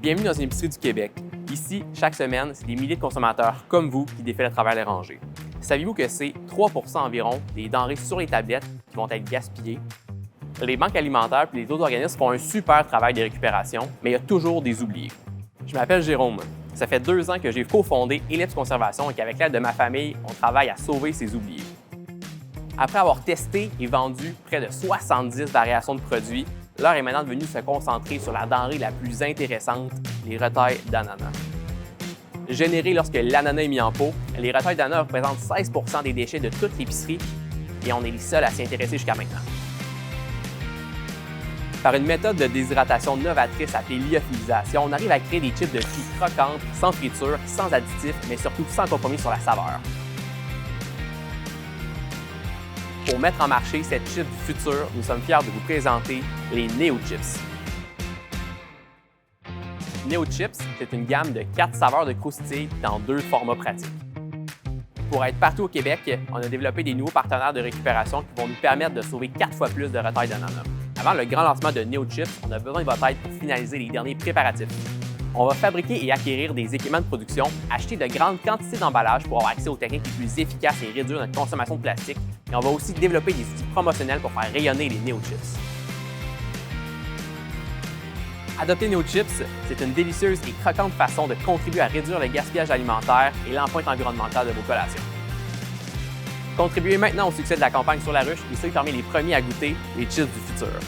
Bienvenue dans une épicerie du Québec. Ici, chaque semaine, c'est des milliers de consommateurs comme vous qui défilent à travers les rangées. Saviez-vous que c'est 3 % environ des denrées sur les tablettes qui vont être gaspillées? Les banques alimentaires et les autres organismes font un super travail de récupération, mais il y a toujours des oubliés. Je m'appelle Jérôme. Ça fait 2 ans que j'ai cofondé Ellipse Conservation et qu'avec l'aide de ma famille, on travaille à sauver ces oubliés. Après avoir testé et vendu près de 70 variations de produits, l'heure est maintenant devenue de se concentrer sur la denrée la plus intéressante, les retailles d'ananas. Générés lorsque l'ananas est mis en pot, les retailles d'ananas représentent 16 % des déchets de toute l'épicerie et on est les seuls à s'y intéresser jusqu'à maintenant. Par une méthode de déshydratation novatrice appelée lyophilisation, on arrive à créer des chips de fruits croquantes, sans friture, sans additifs, mais surtout sans compromis sur la saveur. Pour mettre en marché cette chip du futur, nous sommes fiers de vous présenter les NeoChips. NeoChips, c'est une gamme de 4 saveurs de croustilles dans 2 formats pratiques. Pour être partout au Québec, on a développé des nouveaux partenaires de récupération qui vont nous permettre de sauver 4 fois plus de retailles d'ananas. Avant le grand lancement de NeoChips, on a besoin de votre aide pour finaliser les derniers préparatifs. On va fabriquer et acquérir des équipements de production, acheter de grandes quantités d'emballages pour avoir accès aux techniques les plus efficaces et réduire notre consommation de plastique. Et on va aussi développer des outils promotionnels pour faire rayonner les NeoChips. Adopter NeoChips, c'est une délicieuse et croquante façon de contribuer à réduire le gaspillage alimentaire et l'empreinte environnementale de vos collations. Contribuez maintenant au succès de la campagne sur la ruche et soyez parmi les premiers à goûter les chips du futur.